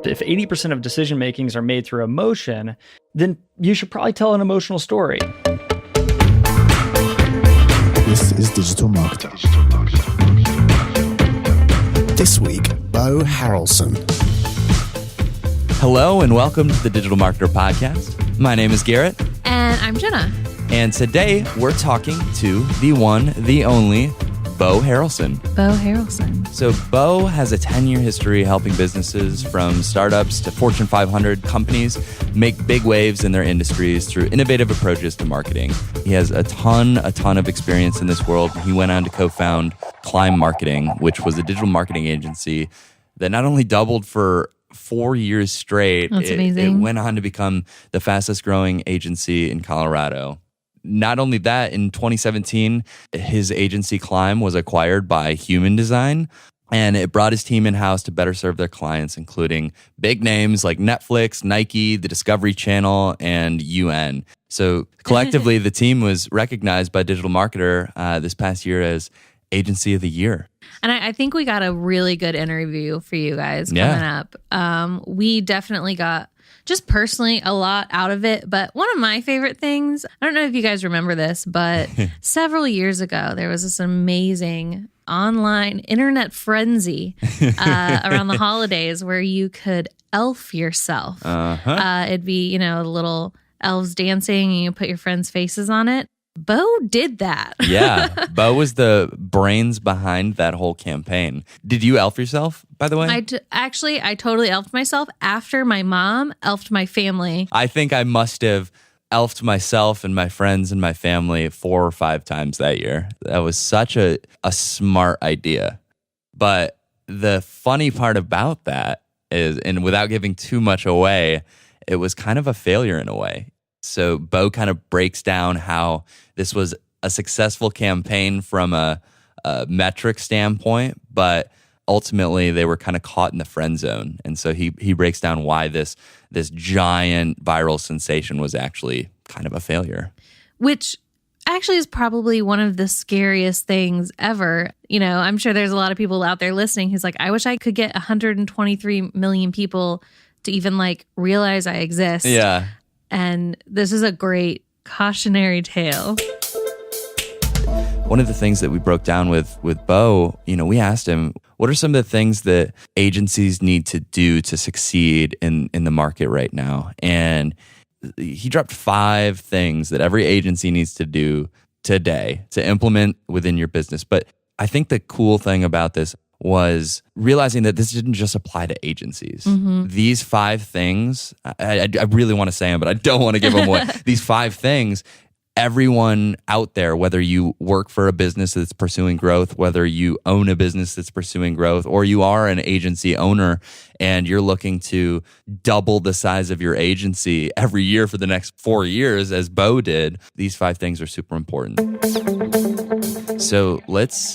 If 80% of decision makings are made through emotion, then you should probably tell an emotional story. This is Digital Marketer. This week, Beau Haralson. Hello and welcome to the Digital Marketer Podcast. My name is Garrett. And I'm Jenna. And today we're talking to the one, the only, Beau Haralson. Beau Haralson. So Beau has a 10-year history helping businesses from startups to Fortune 500 companies make big waves in their industries through innovative approaches to marketing. He has a ton of experience in this world. He went on to co-found Climb Marketing, which was a digital marketing agency that not only doubled for 4 years straight, That's amazing. It went on to become the fastest growing agency in Colorado. Not only that, in 2017, his agency Climb was acquired by Human Design, and it brought his team in-house to better serve their clients, including big names like Netflix, Nike, the Discovery Channel, and UN. So collectively, the team was recognized by Digital Marketer this past year as Agency of the Year. And I think we got a really good interview for you guys coming up. We definitely got, just personally, a lot out of it. But one of my favorite things, I don't know if you guys remember this, but several years ago, there was this amazing online internet frenzy around the holidays where you could elf yourself. It'd be, little elves dancing and you put your friends' faces on it. Beau did that. Yeah, Beau was the brains behind that whole campaign. Did you elf yourself, by the way? I totally elfed myself after my mom elfed my family. I think I must have elfed myself and my friends and my family 4 or 5 times that year. That was such a smart idea. But the funny part about that is, and without giving too much away, it was kind of a failure in a way. So Beau kind of breaks down how this was a successful campaign from a metric standpoint, but ultimately they were kind of caught in the friend zone. And so he breaks down why this giant viral sensation was actually kind of a failure. Which actually is probably one of the scariest things ever. I'm sure there's a lot of people out there listening who's like, I wish I could get 123 million people to even realize I exist. Yeah. And this is a great cautionary tale. One of the things that we broke down with Beau, we asked him, what are some of the things that agencies need to do to succeed in the market right now? And he dropped 5 things that every agency needs to do today to implement within your business. But I think the cool thing about this was realizing that this didn't just apply to agencies. Mm-hmm. These 5 things, I really want to say them, but I don't want to give them away. These 5 things, everyone out there, whether you work for a business that's pursuing growth, whether you own a business that's pursuing growth, or you are an agency owner and you're looking to double the size of your agency every year for the next 4 years, as Beau did, these 5 things are super important. So let's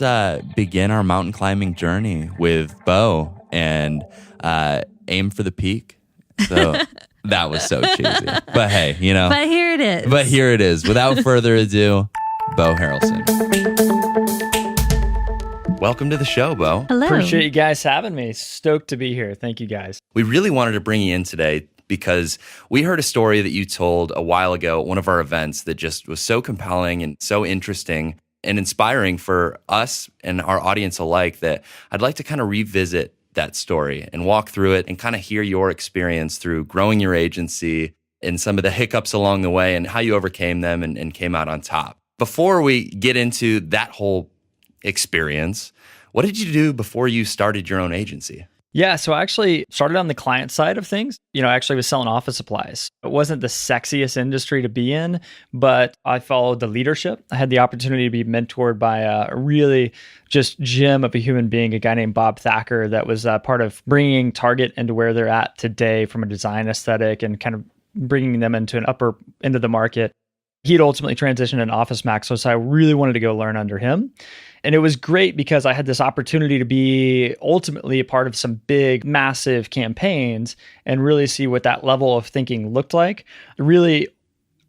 begin our mountain climbing journey with Beau and aim for the peak. So that was so cheesy. But hey, But here it is. But here it is. Without further ado, Beau Haralson. Welcome to the show, Beau. Hello. Appreciate you guys having me. Stoked to be here. Thank you guys. We really wanted to bring you in today because we heard a story that you told a while ago at one of our events that just was so compelling and so interesting and inspiring for us and our audience alike that I'd like to kind of revisit that story and walk through it and kind of hear your experience through growing your agency and some of the hiccups along the way and how you overcame them and came out on top. Before we get into that whole experience, what did you do before you started your own agency? Yeah, so I actually started on the client side of things. I actually was selling office supplies. It wasn't the sexiest industry to be in, but I followed the leadership. I had the opportunity to be mentored by a really just gem of a human being, a guy named Bob Thacker, that was part of bringing Target into where they're at today from a design aesthetic and kind of bringing them into an upper end of the market. He'd ultimately transitioned into Office Max, so I really wanted to go learn under him. And it was great because I had this opportunity to be ultimately a part of some big, massive campaigns and really see what that level of thinking looked like. Really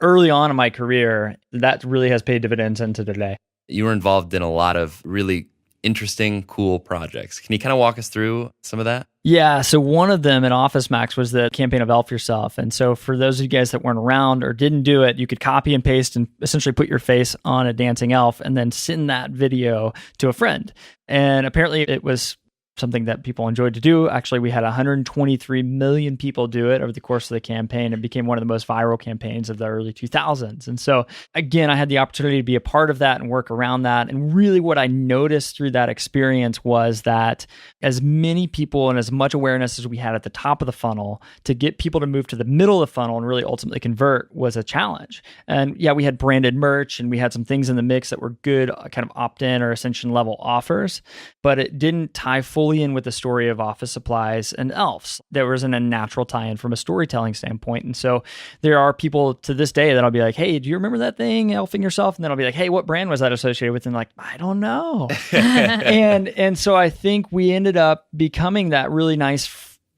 early on in my career, that really has paid dividends into today. You were involved in a lot of really interesting, cool projects. Can you kind of walk us through some of that? Yeah. So one of them in Office Max was the campaign of Elf Yourself. And so for those of you guys that weren't around or didn't do it, you could copy and paste and essentially put your face on a dancing elf and then send that video to a friend. And apparently it was something that people enjoyed to do. Actually, we had 123 million people do it over the course of the campaign. It became one of the most viral campaigns of the early 2000s. And so, again, I had the opportunity to be a part of that and work around that. And really what I noticed through that experience was that as many people and as much awareness as we had at the top of the funnel, to get people to move to the middle of the funnel and really ultimately convert was a challenge. And yeah, we had branded merch and we had some things in the mix that were good kind of opt-in or Ascension level offers, but it didn't tie fully in with the story of office supplies and elves. There wasn't a natural tie-in from a storytelling standpoint. And so there are people to this day that I'll be like, hey, do you remember that thing, elfing yourself? And then I'll be like, hey, what brand was that associated with? And like, I don't know. and so I think we ended up becoming that really nice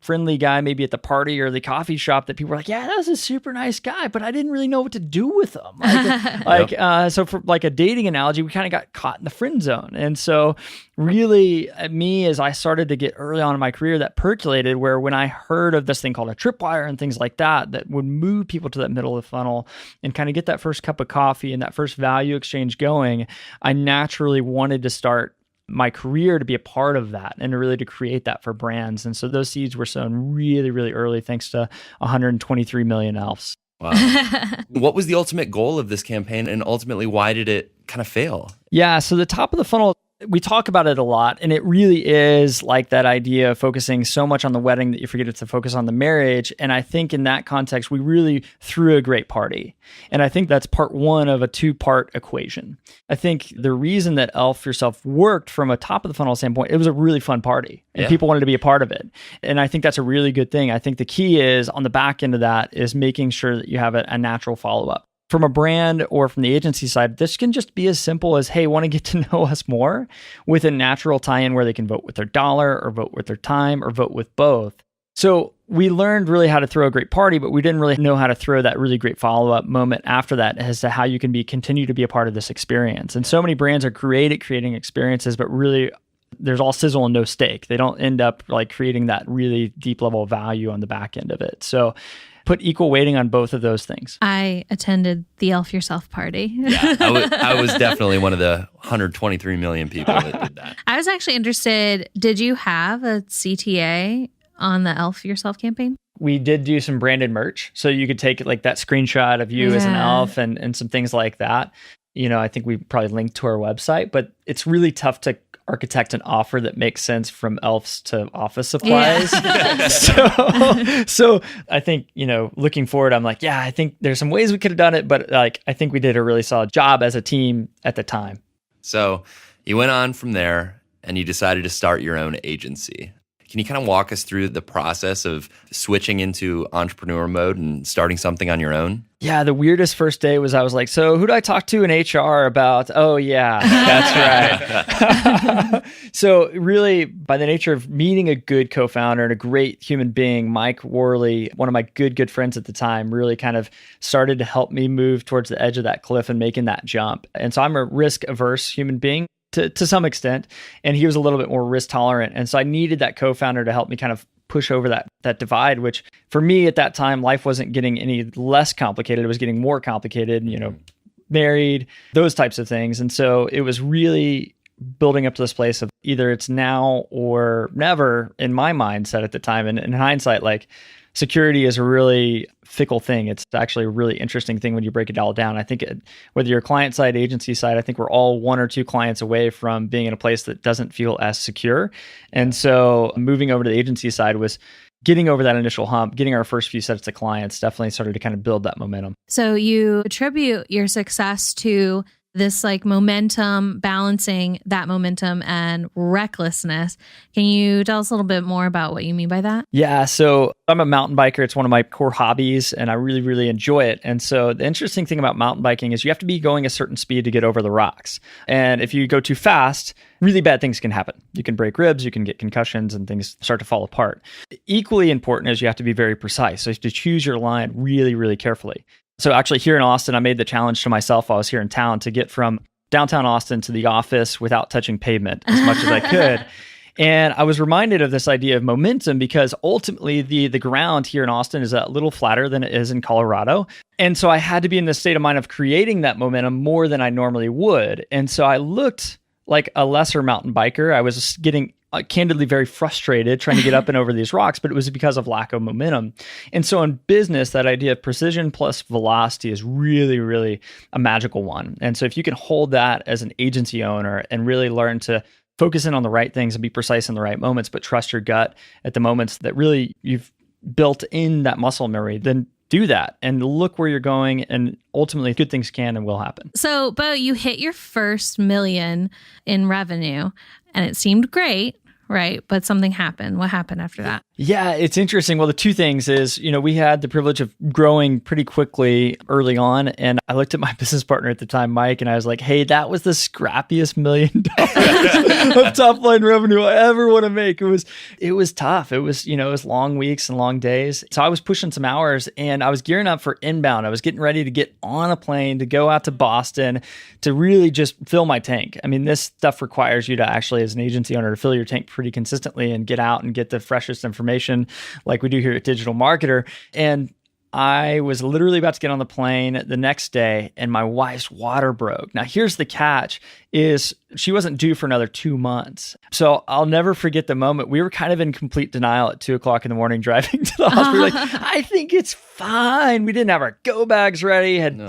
friendly guy maybe at the party or the coffee shop that people were like, yeah, that's a super nice guy, but I didn't really know what to do with them. So for like a dating analogy, we kind of got caught in the friend zone. And so really me, as I started to get early on in my career, that percolated where when I heard of this thing called a tripwire and things like that, that would move people to that middle of the funnel and kind of get that first cup of coffee and that first value exchange going, I naturally wanted to start my career to be a part of that and really to create that for brands. And so those seeds were sown really, really early, thanks to 123 million elves. Wow. What was the ultimate goal of this campaign, and ultimately why did it kind of fail? Yeah, so the top of the funnel, we talk about it a lot, and it really is like that idea of focusing so much on the wedding that you forget to focus on the marriage. And I think in that context, we really threw a great party. And I think that's part one of a two-part equation. I think the reason that Elf Yourself worked from a top of the funnel standpoint, it was a really fun party and people wanted to be a part of it. And I think that's a really good thing. I think the key is on the back end of that is making sure that you have a natural follow-up. From a brand or from the agency side, this can just be as simple as, hey, want to get to know us more, with a natural tie-in where they can vote with their dollar or vote with their time or vote with both. So we learned really how to throw a great party, but we didn't really know how to throw that really great follow-up moment after that as to how you can continue to be a part of this experience. And so many brands are great at creating experiences, but really there's all sizzle and no steak. They don't end up like creating that really deep level of value on the back end of it. So put equal weighting on both of those things. I attended the Elf Yourself party. Yeah, I was definitely one of the 123 million people that did that. I was actually interested, did you have a CTA on the Elf Yourself campaign? We did do some branded merch. So you could take like that screenshot of you as an elf and some things like that. You know, I think we probably linked to our website, but it's really tough to architect an offer that makes sense from elves to office supplies. So I think, you know, looking forward, I'm like, yeah, I think there's some ways we could have done it, but like, I think we did a really solid job as a team at the time. So you went on from there and you decided to start your own agency. Can you kind of walk us through the process of switching into entrepreneur mode and starting something on your own? Yeah, the weirdest first day was I was like, so who do I talk to in HR about? Oh, yeah, that's right. So really, by the nature of meeting a good co-founder and a great human being, Mike Worley, one of my good friends at the time, really kind of started to help me move towards the edge of that cliff and making that jump. And so I'm a risk-averse human being to some extent, and he was a little bit more risk tolerant. And so I needed that co-founder to help me kind of push over that divide, which for me at that time, life wasn't getting any less complicated. It was getting more complicated, you know, married, those types of things. And so it was really building up to this place of either it's now or never in my mindset at the time. And in hindsight, like, security is a really fickle thing. It's actually a really interesting thing when you break it all down. I think whether you're client side, agency side, I think we're all one or two clients away from being in a place that doesn't feel as secure. And so moving over to the agency side was getting over that initial hump, getting our first few sets of clients definitely started to kind of build that momentum. So you attribute your success to this like momentum, balancing that momentum and recklessness. Can you tell us a little bit more about what you mean by that? Yeah, so I'm a mountain biker. It's one of my core hobbies and I really, really enjoy it. And so the interesting thing about mountain biking is you have to be going a certain speed to get over the rocks. And if you go too fast, really bad things can happen. You can break ribs, you can get concussions and things start to fall apart. Equally important is you have to be very precise. So you have to choose your line really, really carefully. So actually here in Austin, I made the challenge to myself while I was here in town to get from downtown Austin to the office without touching pavement as much as I could. And I was reminded of this idea of momentum because ultimately the ground here in Austin is a little flatter than it is in Colorado. And so I had to be in the state of mind of creating that momentum more than I normally would. And so I looked like a lesser mountain biker. I was getting candidly very frustrated trying to get up and over these rocks, but it was because of lack of momentum. And so in business, that idea of precision plus velocity is really, really a magical one. And so if you can hold that as an agency owner and really learn to focus in on the right things and be precise in the right moments, but trust your gut at the moments that really you've built in that muscle memory, then do that and look where you're going, and ultimately good things can and will happen. So, Beau, you hit your first $1 million in revenue and it seemed great, right? But something happened. What happened after that? Yeah, it's interesting. Well, the two things is, we had the privilege of growing pretty quickly early on. And I looked at my business partner at the time, Mike, and I was like, hey, that was the scrappiest $1 million of top line revenue I ever want to make. It was tough. It was, it was long weeks and long days. So I was pushing some hours and I was gearing up for inbound. I was getting ready to get on a plane to go out to Boston to really just fill my tank. I mean, this stuff requires you to actually, as an agency owner, to fill your tank pretty consistently and get out and get the freshest information like we do here at Digital Marketer. And I was literally about to get on the plane the next day and my wife's water broke. Now, here's the catch is she wasn't due for another 2 months. So I'll never forget the moment. We were kind of in complete denial at 2:00 in the morning driving to the hospital. Like, I think it's fine. We didn't have our go bags ready. Hadn't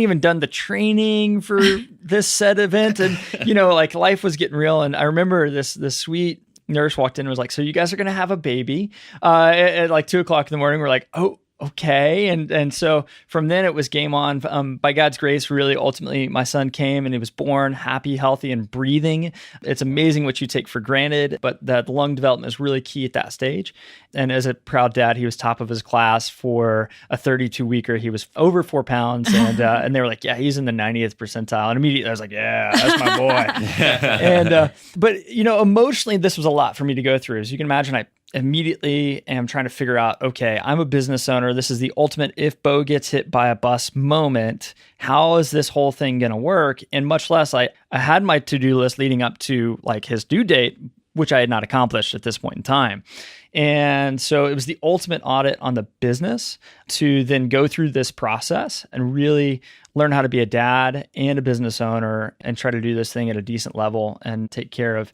even done the training for this said event. And, life was getting real. And I remember this sweet nurse walked in and was like, so you guys are going to have a baby at like 2:00 in the morning. We're like, oh, okay. And so from then it was game on. By God's grace, really, ultimately, my son came and he was born happy, healthy, and breathing. It's amazing what you take for granted, but the lung development is really key at that stage. And as a proud dad, he was top of his class for a 32-weeker. He was over 4 pounds, and they were like, yeah, he's in the 90th percentile. And immediately I was like, yeah, that's my boy. But emotionally, this was a lot for me to go through. As you can imagine, I immediately am trying to figure out, okay, I'm a business owner. This is the ultimate if Beau gets hit by a bus moment. How is this whole thing going to work? And much less, I had my to-do list leading up to like his due date, which I had not accomplished at this point in time. And so it was the ultimate audit on the business to then go through this process and really learn how to be a dad and a business owner and try to do this thing at a decent level and take care of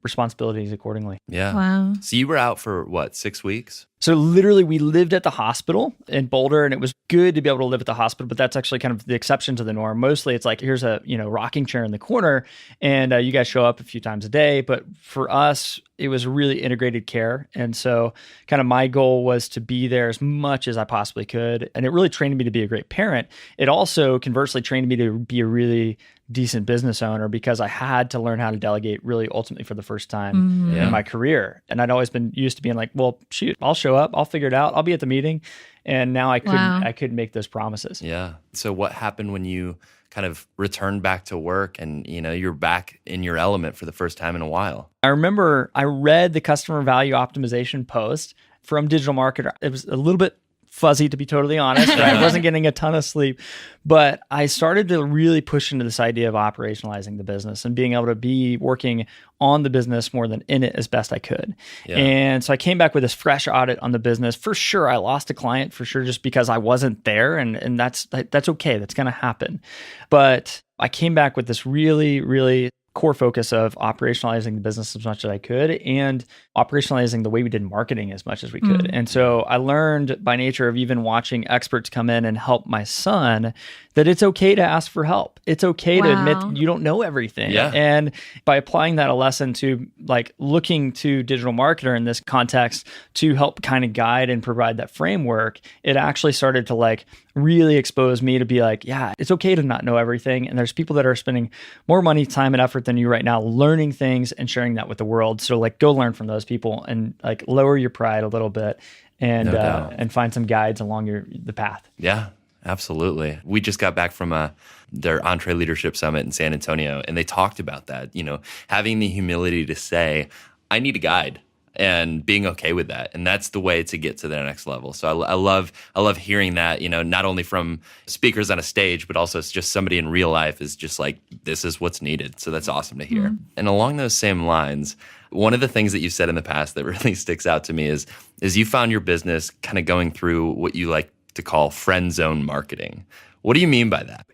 responsibilities accordingly. Yeah. Wow. So you were out for 6 weeks? So literally we lived at the hospital in Boulder, and it was good to be able to live at the hospital, but that's actually kind of the exception to the norm. Mostly it's like, here's a, rocking chair in the corner and you guys show up a few times a day. But for us, it was really integrated care. And so kind of my goal was to be there as much as I possibly could. And it really trained me to be a great parent. It also conversely trained me to be a really decent business owner because I had to learn how to delegate really ultimately for the first time in my career. And I'd always been used to being like, well, shoot, I'll show up, I'll figure it out, I'll be at the meeting. And now I couldn't make those promises. Yeah. So what happened when you kind of returned back to work and, you're back in your element for the first time in a while? I remember I read the customer value optimization post from Digital Marketer. It was a little bit fuzzy, to be totally honest. I wasn't getting a ton of sleep, but I started to really push into this idea of operationalizing the business and being able to be working on the business more than in it as best I could. Yeah. And so I came back with this fresh audit on the business. For sure, I lost a client for sure, just because I wasn't there, and that's okay. That's going to happen. But I came back with this really, really core focus of operationalizing the business as much as I could and operationalizing the way we did marketing as much as we could. And so I learned by nature of even watching experts come in and help my son that it's okay to ask for help. It's okay to admit you don't know everything. Yeah. And by applying that a lesson to like looking to Digital Marketer in this context to help kind of guide and provide that framework, it actually started to like really expose me to be like, yeah, it's okay to not know everything. And there's people that are spending more money, time, and effort than you right now learning things and sharing that with the world. So like go learn from those people and like lower your pride a little bit and find some guides along the path. Yeah, absolutely. We just got back from their Entree Leadership Summit in San Antonio, and they talked about that, having the humility to say, I need a guide. and being okay with that. And that's the way to get to the next level. So I love hearing that, not only from speakers on a stage, but also it's just somebody in real life is just like, this is what's needed. So that's awesome to hear. And along those same lines, one of the things that you said in the past that really sticks out to me is you found your business kind of going through what you like to call friend zone marketing. What do you mean by that?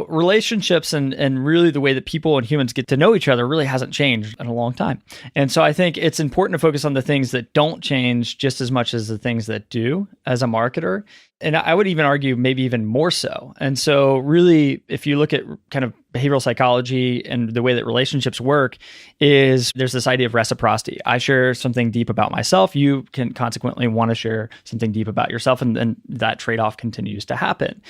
Relationships and really the way that people and humans get to know each other really hasn't changed in a long time. And so I think it's important to focus on the things that don't change just as much as the things that do as a marketer. And I would even argue maybe even more so. And so really, if you look at kind of behavioral psychology and the way that relationships work, is there's this idea of reciprocity. I share something deep about myself. You can consequently want to share something deep about yourself. And that trade-off continues to happen.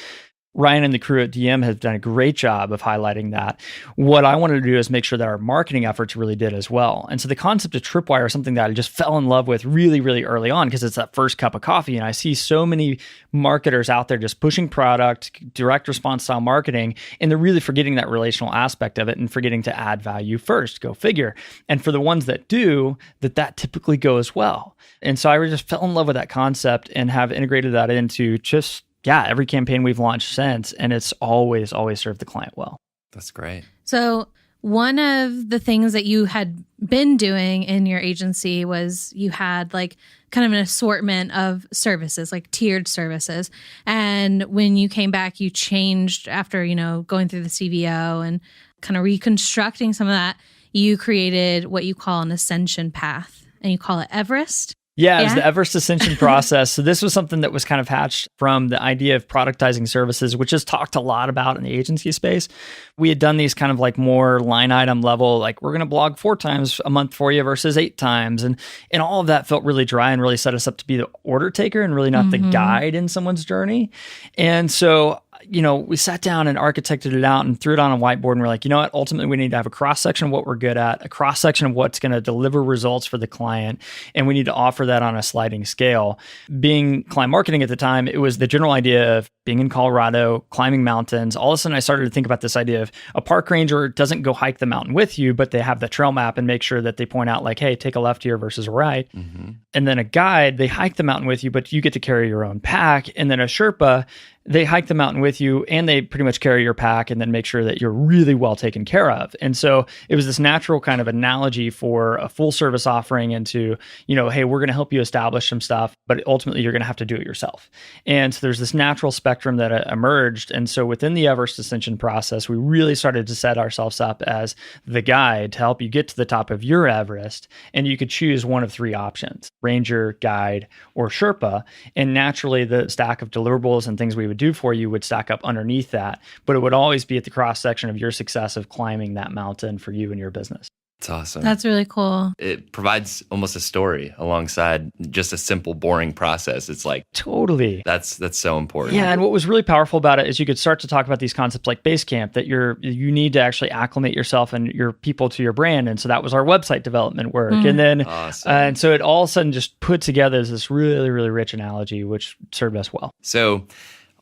Ryan and the crew at DM have done a great job of highlighting that. What I wanted to do is make sure that our marketing efforts really did as well. And so the concept of Tripwire is something that I just fell in love with really, really early on because it's that first cup of coffee. And I see so many marketers out there just pushing product, direct response style marketing, and they're really forgetting that relational aspect of it and forgetting to add value first. Go figure. And for the ones that do, that typically goes well. And so I just fell in love with that concept and have integrated that into just every campaign we've launched since, and it's always served the client well. That's great. So one of the things that you had been doing in your agency was you had like kind of an assortment of services, like tiered services. And when you came back, you changed after, going through the CVO and kind of reconstructing some of that. You created what you call an ascension path, and you call it Everest. Yeah, it was the Everest Ascension process. So this was something that was kind of hatched from the idea of productizing services, which is talked a lot about in the agency space. We had done these kind of like more line item level, like we're going to blog 4 times a month for you versus 8 times. And all of that felt really dry and really set us up to be the order taker and really not the guide in someone's journey. And so we sat down and architected it out and threw it on a whiteboard. And we're like, you know what? Ultimately, we need to have a cross-section of what we're good at, a cross-section of what's going to deliver results for the client. And we need to offer that on a sliding scale. Being client marketing at the time, it was the general idea of being in Colorado, climbing mountains. All of a sudden, I started to think about this idea of a park ranger doesn't go hike the mountain with you, but they have the trail map and make sure that they point out like, hey, take a left here versus a right. Mm-hmm. And then a guide, they hike the mountain with you, but you get to carry your own pack. And then a Sherpa, they hike the mountain with you and they pretty much carry your pack and then make sure that you're really well taken care of. And so it was this natural kind of analogy for a full service offering into, hey, we're going to help you establish some stuff, but ultimately you're going to have to do it yourself. And so there's this natural spectrum that emerged. And so within the Everest Ascension process, we really started to set ourselves up as the guide to help you get to the top of your Everest. And you could choose one of 3 options: Ranger, Guide, or Sherpa. And naturally the stack of deliverables and things we would do for you would stack up underneath that, but it would always be at the cross section of your success of climbing that mountain for you and your business. That's awesome. That's really cool. It provides almost a story alongside just a simple, boring process. It's like totally. That's so important. Yeah, and what was really powerful about it is you could start to talk about these concepts like Basecamp, that you need to actually acclimate yourself and your people to your brand. And so that was our website development work. And then awesome. And so it all of a sudden just put together as this really, really rich analogy, which served us well. So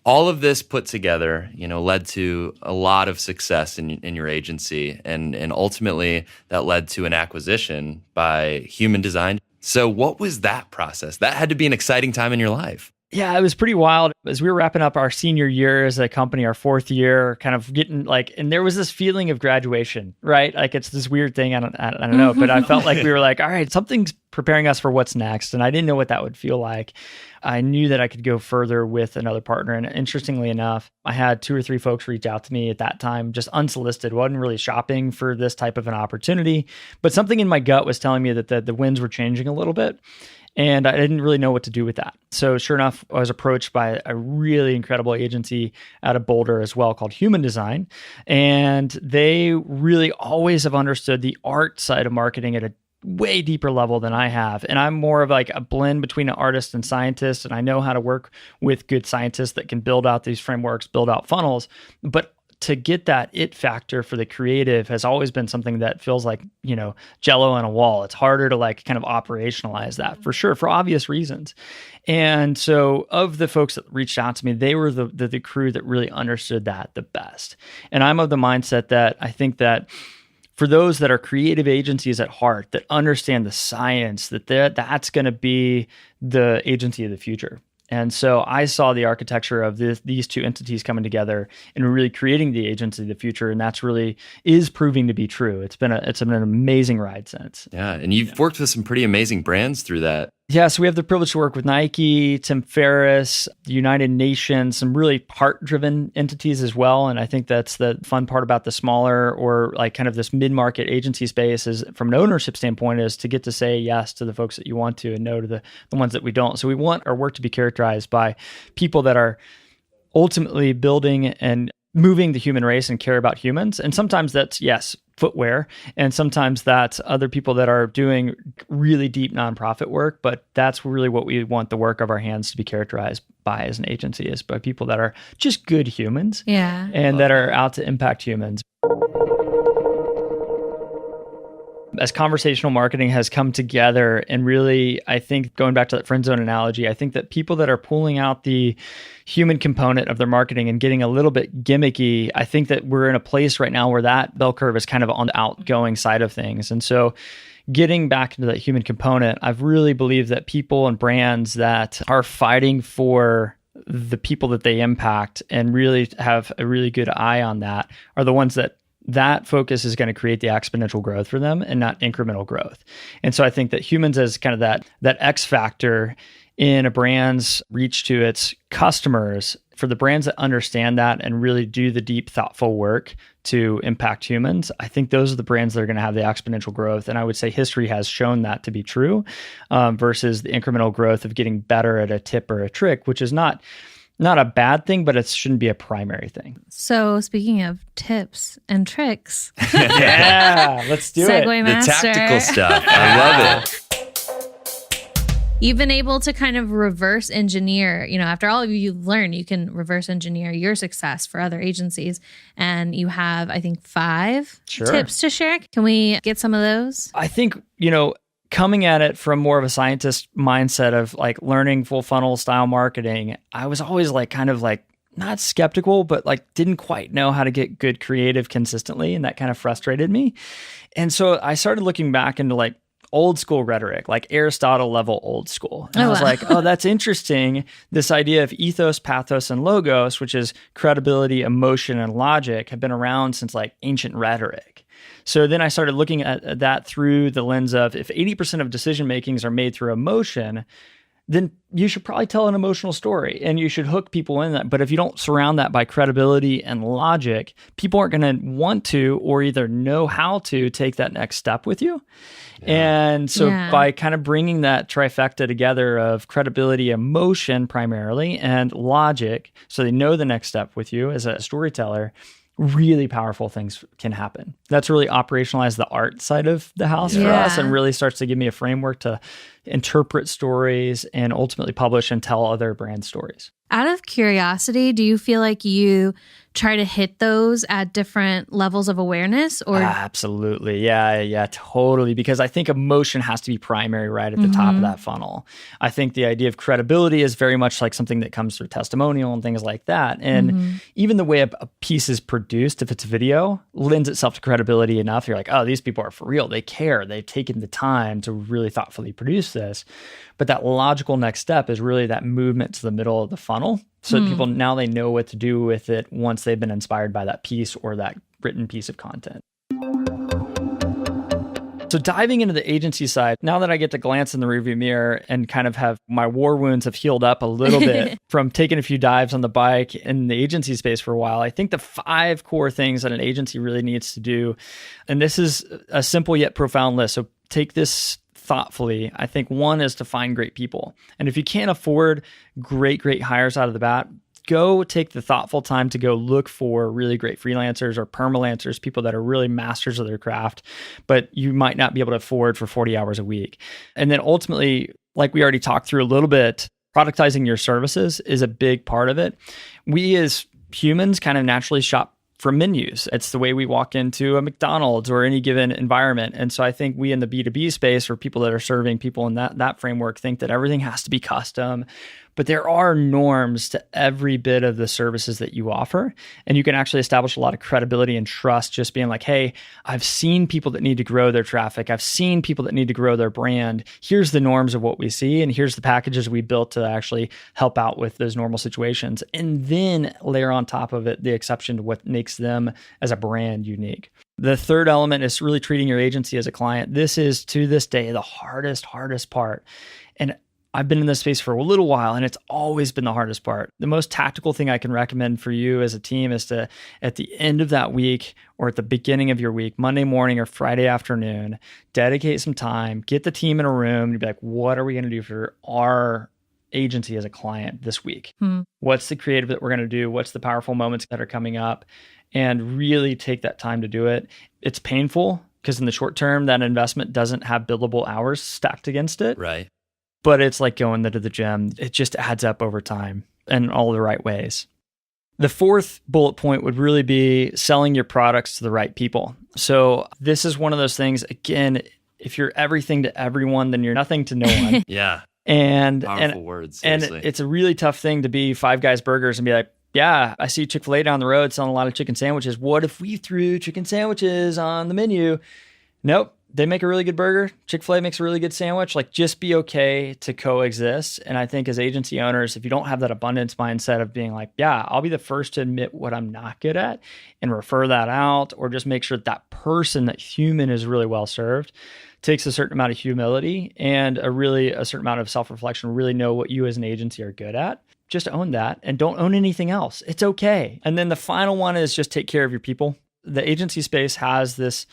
all of this put together, led to a lot of success in your agency, and ultimately that led to an acquisition by Human Design. So what was that process? That had to be an exciting time in your life. Yeah, it was pretty wild. As we were wrapping up our senior year as a company, our 4th year, kind of getting and there was this feeling of graduation, right? Like it's this weird thing. I don't know, but I felt like we were like, all right, something's preparing us for what's next. And I didn't know what that would feel like. I knew that I could go further with another partner. And interestingly enough, I had 2 or 3 folks reach out to me at that time, just unsolicited, wasn't really shopping for this type of an opportunity. But something in my gut was telling me that the winds were changing a little bit. And I didn't really know what to do with that. So sure enough, I was approached by a really incredible agency out of Boulder as well called Human Design. And they really always have understood the art side of marketing at a way deeper level than I have. And I'm more of like a blend between an artist and scientist. And I know how to work with good scientists that can build out these frameworks, build out funnels. But to get that it factor for the creative has always been something that feels like, Jello on a wall. It's harder to like kind of operationalize that for sure, for obvious reasons. And so of the folks that reached out to me, they were the crew that really understood that the best. And I'm of the mindset that I think that for those that are creative agencies at heart, that understand the science, that's going to be the agency of the future. And so I saw the architecture of these two entities coming together and really creating the agency of the future. And that's really is proving to be true. It's been an amazing ride since. Yeah. And you've worked with some pretty amazing brands through that. Yeah, so we have the privilege to work with Nike, Tim Ferriss, the United Nations, some really heart-driven entities as well. And I think that's the fun part about the smaller or like kind of this mid-market agency space is from an ownership standpoint is to get to say yes to the folks that you want to and no to the ones that we don't. So we want our work to be characterized by people that are ultimately building and moving the human race and care about humans. And sometimes that's, yes, footwear. And sometimes that's other people that are doing really deep nonprofit work. But that's really what we want the work of our hands to be characterized by as an agency, is by people that are just good humans. Yeah. And that are out to impact humans. As conversational marketing has come together and really, I think going back to that friend zone analogy, I think that people that are pulling out the human component of their marketing and getting a little bit gimmicky, I think that we're in a place right now where that bell curve is kind of on the outgoing side of things. And so getting back into that human component, I've really believed that people and brands that are fighting for the people that they impact and really have a really good eye on that are the ones that focus is going to create the exponential growth for them and not incremental growth. And so I think that humans as kind of that X factor in a brand's reach to its customers, for the brands that understand that and really do the deep, thoughtful work to impact humans, I think those are the brands that are going to have the exponential growth. And I would say history has shown that to be true versus the incremental growth of getting better at a tip or a trick, which is not a bad thing, but it shouldn't be a primary thing. So speaking of tips and tricks. Yeah, let's do Segue it. master. The tactical stuff. I love it. You've been able to kind of reverse engineer, after all of you've learned, you can reverse engineer your success for other agencies. And you have, I think, 5 tips to share. Can we get some of those? I think, coming at it from more of a scientist mindset of like learning full funnel style marketing, I was always not skeptical, but didn't quite know how to get good creative consistently. And that kind of frustrated me. And so I started looking back into old school rhetoric, like Aristotle level old school. And I was like, oh, that's interesting. This idea of ethos, pathos, and logos, which is credibility, emotion, and logic, have been around since ancient rhetoric. So then I started looking at that through the lens of if 80% of decision makings are made through emotion, then you should probably tell an emotional story and you should hook people in that. But if you don't surround that by credibility and logic, people aren't going to want to or either know how to take that next step with you. Yeah. And so by kind of bringing that trifecta together of credibility, emotion primarily, and logic, so they know the next step with you as a storyteller, really powerful things can happen. That's really operationalized the art side of the house for us and really starts to give me a framework to interpret stories and ultimately publish and tell other brand stories. Out of curiosity, do you feel like you try to hit those at different levels of awareness? Or Absolutely. Yeah, totally. Because I think emotion has to be primary right at the top of that funnel. I think the idea of credibility is very much like something that comes through testimonial and things like that. And even the way a piece is produced, if it's video, lends itself to credibility enough. You're like, oh, these people are for real. They care. They've taken the time to really thoughtfully produce this. But that logical next step is really that movement to the middle of the funnel. So that people now they know what to do with it once they've been inspired by that piece or that written piece of content. So diving into the agency side, now that I get to glance in the rearview mirror and kind of have my war wounds have healed up a little bit from taking a few dives on the bike in the agency space for a while, I think the 5 core things that an agency really needs to do, and this is a simple yet profound list. So take this thoughtfully. I think 1 is to find great people. And if you can't afford great hires out of the bat, go take the thoughtful time to go look for really great freelancers or permalancers, people that are really masters of their craft, but you might not be able to afford for 40 hours a week. And then ultimately, like we already talked through a little bit, productizing your services is a big part of it. We as humans kind of naturally shop for menus. It's the way we walk into a McDonald's or any given environment. And so I think we in the B2B space, or people that are serving people in that framework, think that everything has to be custom. but there are norms to every bit of the services that you offer. And you can actually establish a lot of credibility and trust just being like, hey, I've seen people that need to grow their traffic. I've seen people that need to grow their brand. Here's the norms of what we see. And here's the packages we built to actually help out with those normal situations. And then layer on top of it the exception to what makes them as a brand unique. The third element is really treating your agency as a client. This is, to this day, the hardest part. And I've been in this space for a little while, and it's always been the hardest part. The most tactical thing I can recommend for you as a team is to, at the end of that week or at the beginning of your week, Monday morning or Friday afternoon, dedicate some time, get the team in a room, and be like, what are we going to do for our agency as a client this week? What's the creative that we're going to do? What's the powerful moments that are coming up? And really take that time to do it. It's painful because in the short term, that investment doesn't have billable hours stacked against it. Right. But it's like going to the gym. It just adds up over time in all the right ways. The fourth bullet point would really be selling your products to the right people. So this is one of those things, again, if you're everything to everyone, then you're nothing to no one. Yeah. And powerful words. Seriously. And it's a really tough thing to be Five Guys Burgers and be like, yeah, I see Chick-fil-A down the road selling a lot of chicken sandwiches. What if we threw chicken sandwiches on the menu? Nope. They make a really good burger. Chick-fil-A makes a really good sandwich. Like, just be okay to coexist. And I think as agency owners, if you don't have that abundance mindset of being like, yeah, I'll be the first to admit what I'm not good at and refer that out, or just make sure that person, that human, is really well served, takes a certain amount of humility and a certain amount of self-reflection, really know what you as an agency are good at. Just own that and don't own anything else. It's okay. And then the final one is just take care of your people. The agency space has this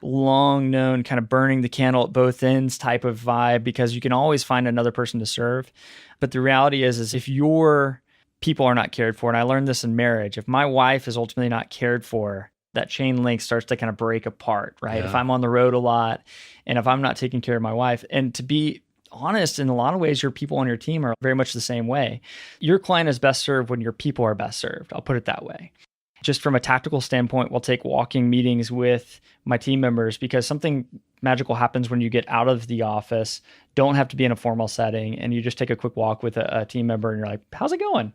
long known kind of burning the candle at both ends type of vibe because you can always find another person to serve. But the reality is if your people are not cared for, and I learned this in marriage, if my wife is ultimately not cared for, that chain link starts to kind of break apart, right? Yeah. If I'm on the road a lot and if I'm not taking care of my wife, and to be honest, in a lot of ways, your people on your team are very much the same way. Your client is best served when your people are best served. I'll put it that way. Just from a tactical standpoint, we'll take walking meetings with my team members because something magical happens when you get out of the office, don't have to be in a formal setting, and you just take a quick walk with a team member and you're like, how's it going?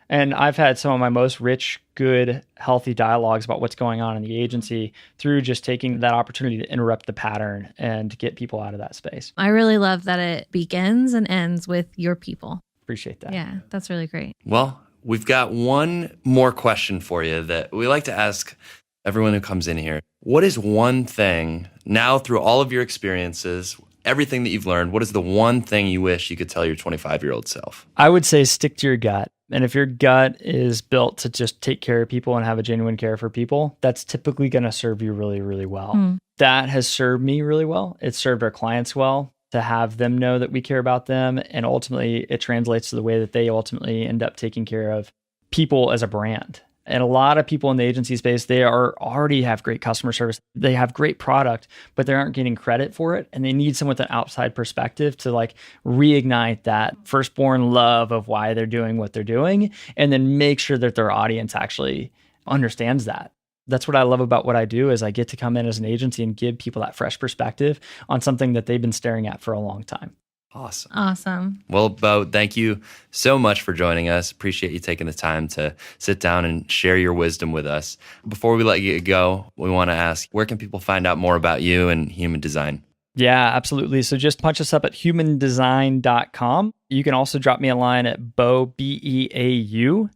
And I've had some of my most rich, good, healthy dialogues about what's going on in the agency through just taking that opportunity to interrupt the pattern and to get people out of that space. I really love that it begins and ends with your people. Appreciate that. Yeah, that's really great. Well, we've got one more question for you that we like to ask everyone who comes in here. What is one thing, now through all of your experiences, everything that you've learned, what is the one thing you wish you could tell your 25-year-old self? I would say stick to your gut. And if your gut is built to just take care of people and have a genuine care for people, that's typically going to serve you really, really well. That has served me really well. It's served our clients well to have them know that we care about them. And ultimately, it translates to the way that they ultimately end up taking care of people as a brand. And a lot of people in the agency space, they already have great customer service. They have great product, but they aren't getting credit for it. And they need someone with an outside perspective to like reignite that firstborn love of why they're doing what they're doing, and then make sure that their audience actually understands that. That's what I love about what I do is I get to come in as an agency and give people that fresh perspective on something that they've been staring at for a long time. Awesome. Well, Beau, thank you so much for joining us. Appreciate you taking the time to sit down and share your wisdom with us. Before we let you go, we want to ask, where can people find out more about you and human design? Yeah, absolutely. So just punch us up at humandesign.com. You can also drop me a line at Beau, B-E-A-U,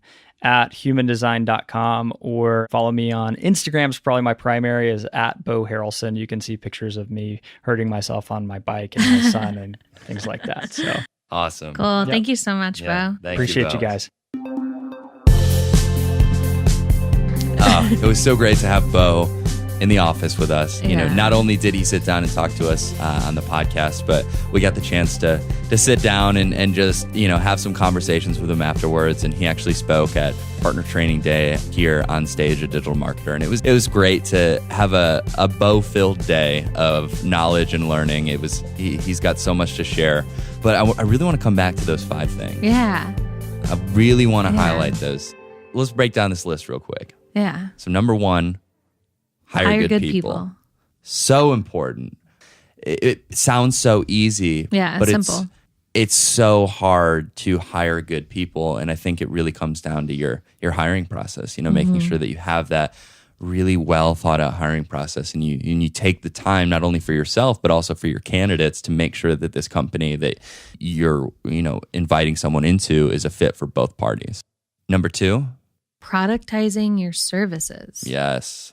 at humandesign.com, or follow me on Instagram. Is probably my primary, is at Beau Haralson. You can see pictures of me hurting myself on my bike and my son and things like that. So awesome. Cool. Yep. Thank you so much, Beau. Appreciate you guys. It was so great to have Beau in the office with us. You know, Yeah. not only did he sit down and talk to us on the podcast, but we got the chance to sit down and just, you know, have some conversations with him afterwards. And he actually spoke at Partner Training Day here on stage at Digital Marketer. And it was great to have a Beau-filled day of knowledge and learning. He's got so much to share. But I really want to come back to those 5 things. Yeah. I really want to highlight those. Let's break down this list real quick. Yeah. So number 1, hire good people. So important. It sounds so easy. Yeah, but it's simple. it's so hard to hire good people. And I think it really comes down to your hiring process, making sure that you have that really well thought out hiring process, and you take the time not only for yourself but also for your candidates to make sure that this company that you're inviting someone into is a fit for both parties. Number 2, productizing your services. Yes.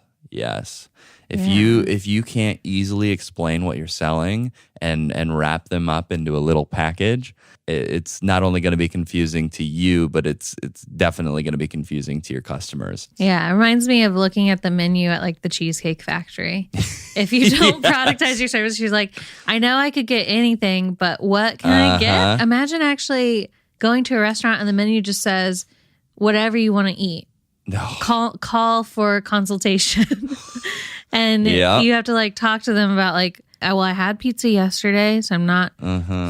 If you can't easily explain what you're selling and wrap them up into a little package, it's not only going to be confusing to you, but it's definitely going to be confusing to your customers. Yeah, it reminds me of looking at the menu at like the Cheesecake Factory. If you don't productize your service, she's like, I know I could get anything, but what can I get? Imagine actually going to a restaurant and the menu just says whatever you want to eat. No. Call for consultation. And you have to like talk to them about like, well, I had pizza yesterday, so I'm not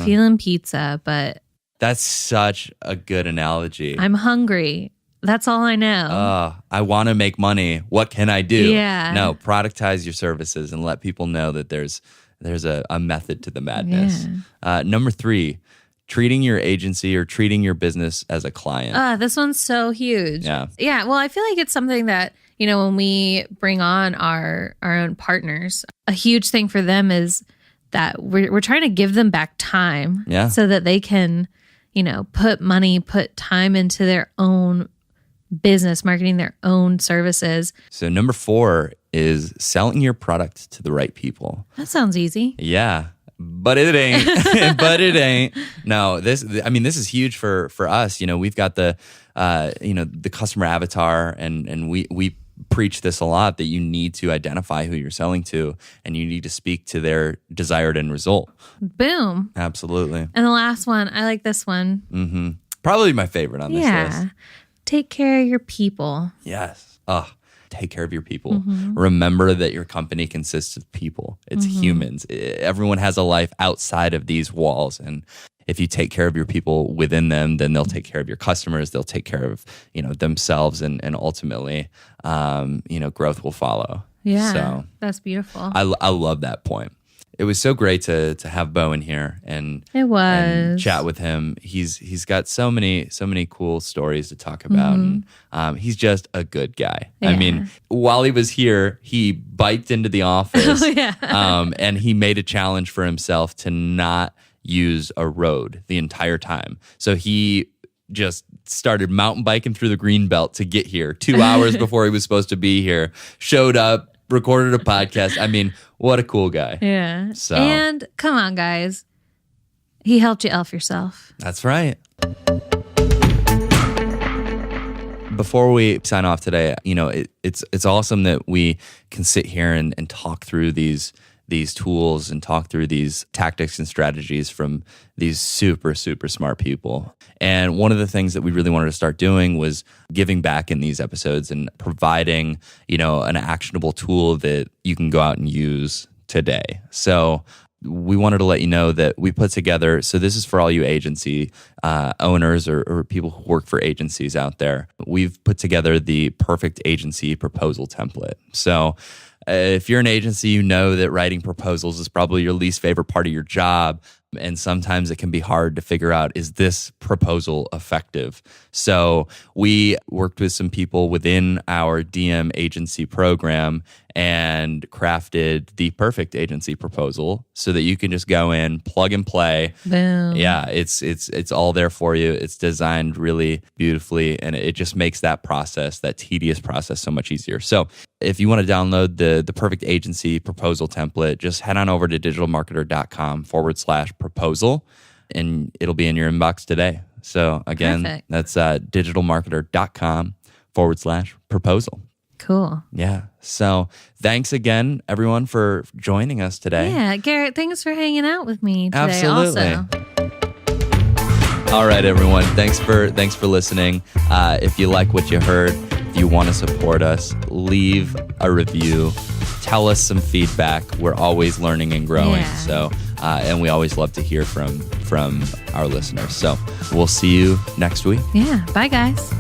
feeling pizza, but that's such a good analogy. I'm hungry. That's all I know. I want to make money. What can I do? Yeah. No, productize your services and let people know that there's a method to the madness. Yeah. Number 3, treating your agency or treating your business as a client. This one's so huge. Yeah. Yeah. Well, I feel like it's something that, when we bring on our own partners, a huge thing for them is that we're trying to give them back time so that they can, put time into their own business, marketing their own services. So number 4 is selling your product to the right people. That sounds easy. Yeah. But it ain't. No, this is huge for us. We've got the customer avatar, and we preach this a lot, that you need to identify who you're selling to, and you need to speak to their desired end result. Boom. Absolutely. And the last one, I like this one. Mm-hmm. Probably my favorite on this list. Take care of your people. Yes. Take care of your people. Remember that your company consists of people. It's humans. Everyone has a life outside of these walls. And if you take care of your people within them, then they'll take care of your customers. They'll take care of, themselves, and ultimately, growth will follow. Yeah. So that's beautiful. I love that point. It was so great to have Beau in here and chat with him. He's got so many cool stories to talk about, and he's just a good guy. Yeah. I mean, while he was here, he biked into the office, and he made a challenge for himself to not use a road the entire time. So he just started mountain biking through the Greenbelt to get here 2 hours before he was supposed to be here. Showed up, recorded a podcast. I mean, what a cool guy. Yeah. So, and come on, guys. He helped you elf yourself. That's right. Before we sign off today, it's awesome that we can sit here and talk through these tools and talk through these tactics and strategies from these super, super smart people. And one of the things that we really wanted to start doing was giving back in these episodes and providing, an actionable tool that you can go out and use today. So we wanted to let you know that we put together, so this is for all you agency owners or people who work for agencies out there. We've put together the perfect agency proposal template. So if you're an agency, you know that writing proposals is probably your least favorite part of your job. And sometimes it can be hard to figure out, is this proposal effective? So we worked with some people within our DM agency program and crafted the perfect agency proposal so that you can just go in, plug and play. Boom. Yeah, it's all there for you. It's designed really beautifully, and it just makes that process, that tedious process, so much easier. So if you want to download the perfect agency proposal template, just head on over to digitalmarketer.com/proposal, and it'll be in your inbox today. So again, Perfect. That's digitalmarketer.com/proposal. Cool. Yeah. So thanks again, everyone, for joining us today. Yeah, Garrett, thanks for hanging out with me today. Absolutely. Also. All right, everyone. Thanks for listening. If you like what you heard, if you want to support us, leave a review. Tell us some feedback. We're always learning and growing. Yeah. So, and we always love to hear from our listeners. So we'll see you next week. Yeah. Bye, guys.